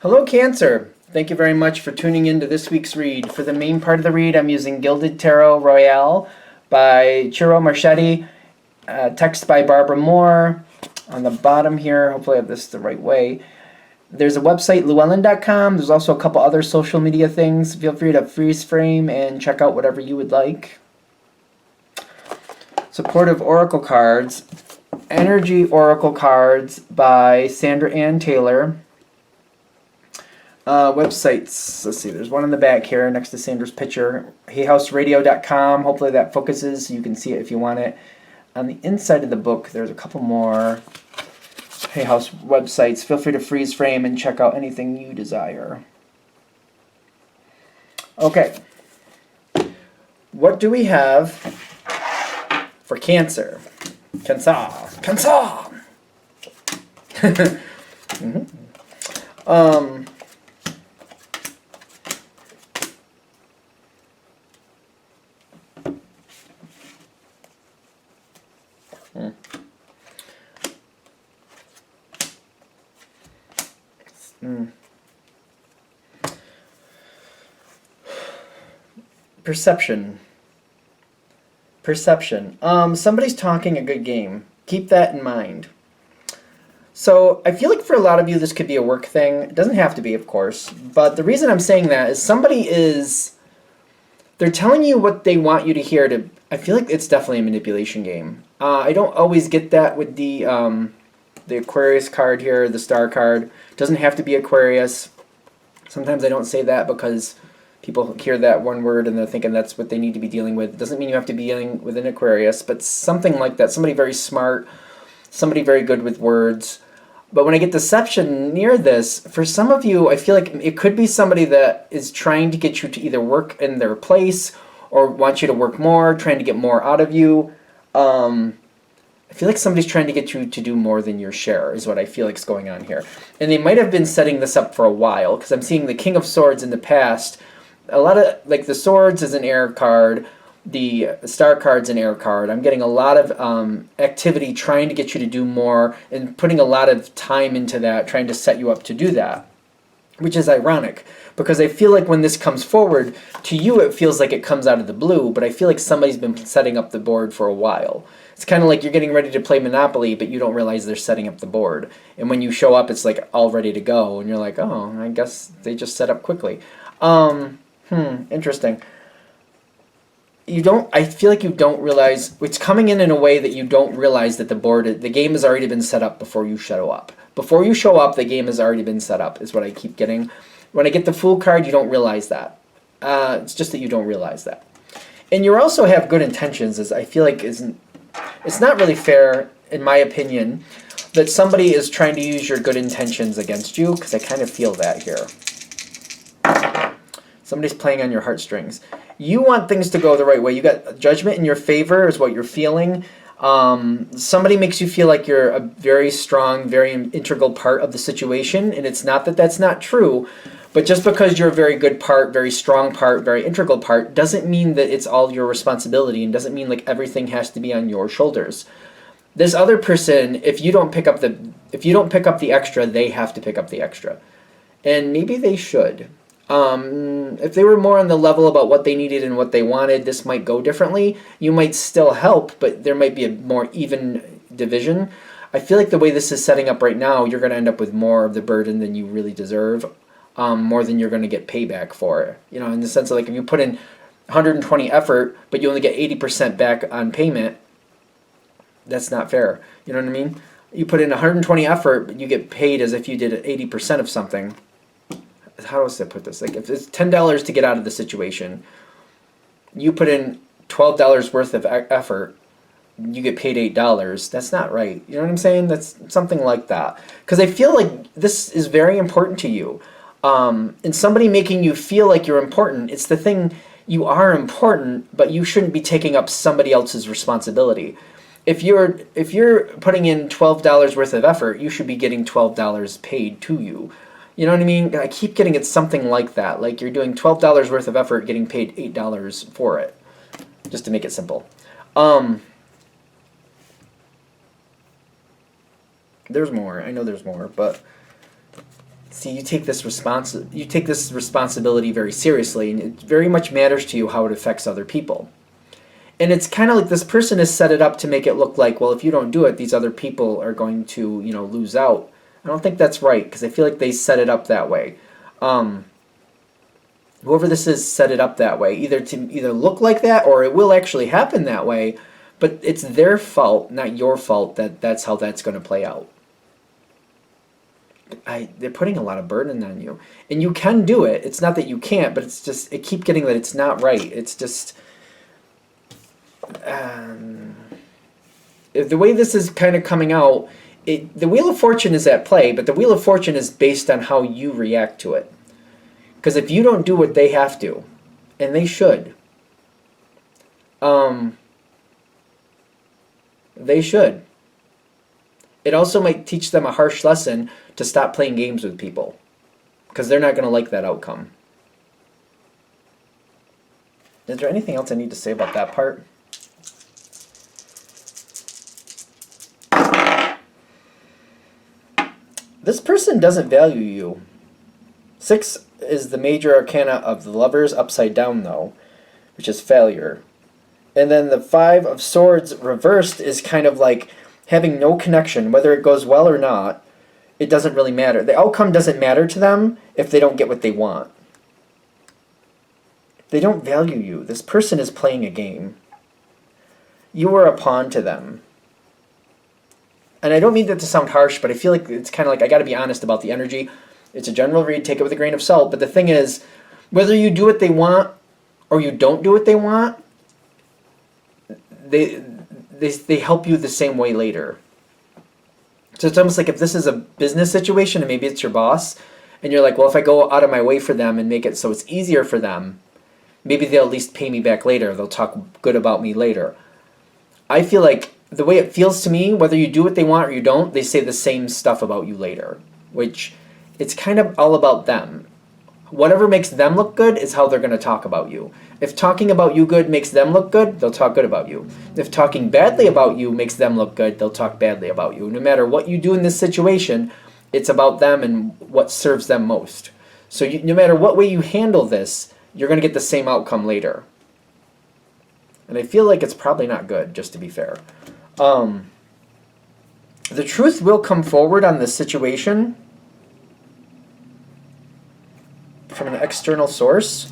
Hello, Cancer. Thank you very much for tuning in to this week's read. For the main part of the read, I'm using Gilded Tarot Royale by Ciro Marchetti, text by Barbara Moore. On the bottom here, hopefully I have this the right way, there's a website, llewellyn.com. There's also a couple other social media things. Feel free to freeze frame and check out whatever you would like. Supportive Oracle Cards. Energy Oracle Cards by Sandra Ann Taylor. Websites, let's see, there's one in the back here next to Sandra's picture. HayHouseRadio.com. Hopefully that focuses so you can see it if you want it. On the inside of the book, there's a couple more Hay House websites. Feel free to freeze frame and check out anything you desire. Okay. What do we have for Cancer? Cancer. mm-hmm. Perception. Somebody's talking a good game. Keep that in mind. So I feel like for a lot of you this could be a work thing. It doesn't have to be, of course. But the reason I'm saying that is they're telling you what they want you to hear. I feel like it's definitely a manipulation game. I don't always get that with the Aquarius card here, the Star card. It doesn't have to be Aquarius. Sometimes I don't say that because people hear that one word and they're thinking that's what they need to be dealing with. It doesn't mean you have to be dealing with an Aquarius, but something like that. Somebody very smart, somebody very good with words. But when I get deception near this, for some of you, I feel like it could be somebody that is trying to get you to either work in their place or want you to work more, trying to get more out of you. I feel like somebody's trying to get you to do more than your share is what I feel like is going on here. And they might have been setting this up for a while because I'm seeing the King of Swords in the past. A lot of, like, the Swords is an air card, the Star card's an air card. I'm getting a lot of activity trying to get you to do more and putting a lot of time into that, trying to set you up to do that, which is ironic because I feel like when this comes forward, to you it feels like it comes out of the blue, but I feel like somebody's been setting up the board for a while. It's kind of like you're getting ready to play Monopoly, but you don't realize they're setting up the board. And when you show up, it's like all ready to go, and you're like, oh, I guess they just set up quickly. Interesting. I feel like you don't realize, it's coming in a way that you don't realize that the game has already been set up before you show up. Before you show up, the game has already been set up, is what I keep getting. When I get the Fool card, you don't realize that. It's just that you don't realize that. And you also have good intentions, as I feel like it's not really fair, in my opinion, that somebody is trying to use your good intentions against you, because I kind of feel that here. Somebody's playing on your heartstrings. You want things to go the right way. You got judgment in your favor is what you're feeling. Somebody makes you feel like you're a very strong, very integral part of the situation, and it's not that that's not true, but just because you're a very good part, very strong part, very integral part, doesn't mean that it's all your responsibility, and doesn't mean like everything has to be on your shoulders. This other person, if you don't pick up the extra, they have to pick up the extra, and maybe they should. If they were more on the level about what they needed and what they wanted, this might go differently. You might still help, but there might be a more even division. I feel like the way this is setting up right now, you're going to end up with more of the burden than you really deserve, more than you're going to get payback for. You know, in the sense of like if you put in 120 effort, but you only get 80% back on payment, that's not fair. You know what I mean? You put in 120 effort, but you get paid as if you did 80% of something. How else do I put this? Like if it's $10 to get out of the situation, you put in $12 worth of effort, you get paid $8. That's not right. You know what I'm saying? That's something like that. Because I feel like this is very important to you. And somebody making you feel like you're important, it's the thing, you are important, but you shouldn't be taking up somebody else's responsibility. If you're putting in $12 worth of effort, you should be getting $12 paid to you. You know what I mean? I keep getting it something like that. Like you're doing $12 worth of effort, getting paid $8 for it. Just to make it simple. There's more. I know there's more, but See, you take this responsibility very seriously, and it very much matters to you how it affects other people. And it's kind of like this person has set it up to make it look like, well, if you don't do it, these other people are going to, lose out. I don't think that's right, because I feel like they set it up that way. Whoever this is set it up that way, either look like that or it will actually happen that way, but it's their fault, not your fault, that's how that's going to play out. They're putting a lot of burden on you. And you can do it. It's not that you can't, but it's just, it keep getting that it's not right. It's just... the way this is kind of coming out, the Wheel of Fortune is at play, but the Wheel of Fortune is based on how you react to it. Because if you don't do what they have to, and they should, they should. It also might teach them a harsh lesson to stop playing games with people, because they're not going to like that outcome. Is there anything else I need to say about that part? This person doesn't value you. 6 is the major arcana of the Lovers upside down, though, which is failure. And then the 5 of Swords reversed is kind of like having no connection, whether it goes well or not. It doesn't really matter. The outcome doesn't matter to them if they don't get what they want. They don't value you. This person is playing a game. You are a pawn to them. And I don't mean that to sound harsh, but I feel like it's kind of like I got to be honest about the energy. It's a general read, take it with a grain of salt. But the thing is, whether you do what they want or you don't do what they want, they help you the same way later. So it's almost like if this is a business situation and maybe it's your boss, and you're like, well, if I go out of my way for them and make it so it's easier for them, maybe they'll at least pay me back later. They'll talk good about me later. I feel like the way it feels to me, whether you do what they want or you don't, they say the same stuff about you later, which it's kind of all about them. Whatever makes them look good is how they're going to talk about you. If talking about you good makes them look good, they'll talk good about you. If talking badly about you makes them look good, they'll talk badly about you. No matter what you do in this situation, it's about them and what serves them most. So no matter what way you handle this, you're going to get the same outcome later. And I feel like it's probably not good, just to be fair. The truth will come forward on this situation from an external source.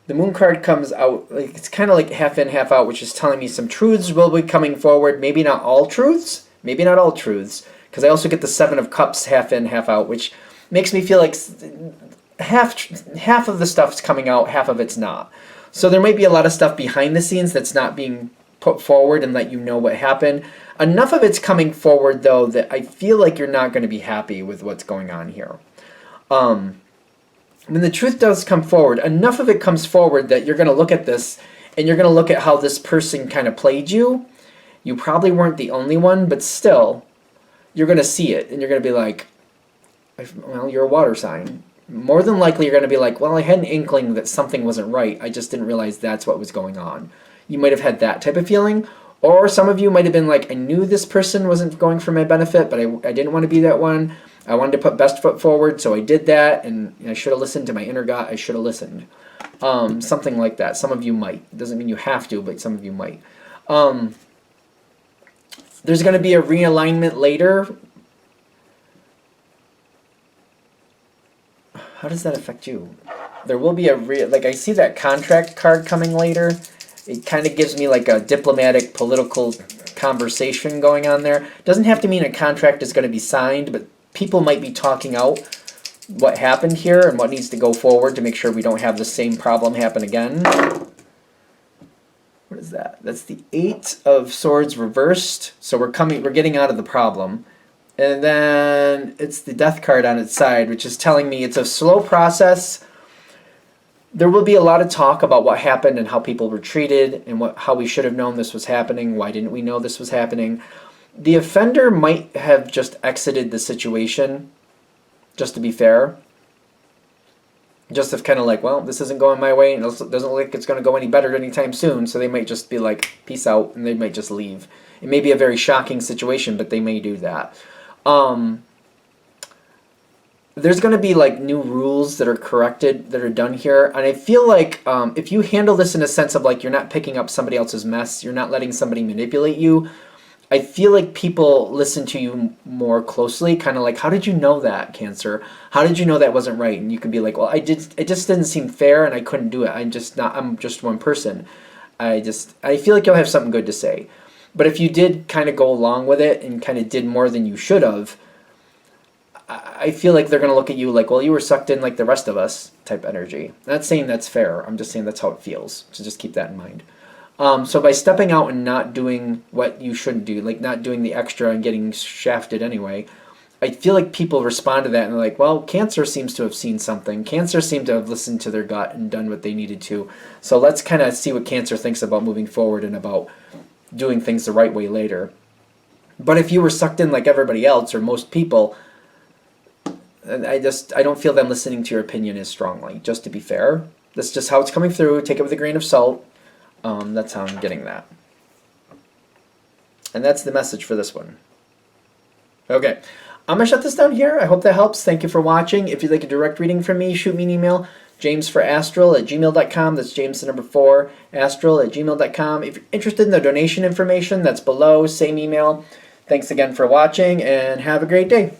The Moon card comes out, like it's kind of like half in, half out, which is telling me some truths will be coming forward. Maybe not all truths, because I also get the 7 of Cups half in, half out, which makes me feel like half of the stuff's coming out, half of it's not. So there might be a lot of stuff behind the scenes that's not being put forward and let you know what happened. Enough of it's coming forward, though, that I feel like you're not going to be happy with what's going on here. When the truth does come forward, enough of it comes forward that you're going to look at this and you're going to look at how this person kind of played you. You probably weren't the only one, but still, you're going to see it and you're going to be like, well, you're a water sign. More than likely, you're going to be like, well, I had an inkling that something wasn't right. I just didn't realize that's what was going on. You might have had that type of feeling. Or some of you might have been like, I knew this person wasn't going for my benefit, but I didn't want to be that one. I wanted to put best foot forward, so I did that, and I should have listened to my inner gut. I should have listened. Something like that. Some of you might. It doesn't mean you have to, but some of you might. There's going to be a realignment later. How does that affect you? There will be like I see that contract card coming later. It kind of gives me like a diplomatic, political conversation going on there. Doesn't have to mean a contract is going to be signed, but people might be talking out what happened here and what needs to go forward to make sure we don't have the same problem happen again. What is that? That's the 8 of Swords reversed. So we're getting out of the problem. And then it's the Death card on its side, which is telling me it's a slow process. There will be a lot of talk about what happened and how people were treated and how we should have known this was happening. Why didn't we know this was happening? The offender might have just exited the situation, just to be fair. just of kind of like, well, this isn't going my way, and it doesn't look like it's going to go any better anytime soon. So they might just be like, peace out, and they might just leave. It may be a very shocking situation, but they may do that. There's going to be like new rules that are corrected, that are done here, and I feel like if you handle this in a sense of like you're not picking up somebody else's mess, you're not letting somebody manipulate you, I feel like people listen to you more closely, kind of like, how did you know that, Cancer? How did you know that wasn't right? And you can be like, well, it just didn't seem fair, and I couldn't do it. I'm just one person. I feel like you'll have something good to say. But if you did kind of go along with it and kind of did more than you should have, I feel like they're going to look at you like, well, you were sucked in like the rest of us type energy. Not saying that's fair. I'm just saying that's how it feels. So just keep that in mind. So by stepping out and not doing what you shouldn't do, like not doing the extra and getting shafted anyway, I feel like people respond to that and they're like, well, Cancer seems to have seen something. Cancer seemed to have listened to their gut and done what they needed to. So let's kind of see what Cancer thinks about moving forward and about doing things the right way later. But if you were sucked in like everybody else or most people, I don't feel them listening to your opinion as strongly, just to be fair. That's just how it's coming through. Take it with a grain of salt. That's how I'm getting that. And that's the message for this one. Okay, I'm going to shut this down here. I hope that helps. Thank you for watching. If you'd like a direct reading from me, shoot me an email, jamesforastral@gmail.com. That's James the number 4, astral@gmail.com. If you're interested in the donation information, that's below, same email. Thanks again for watching, and have a great day.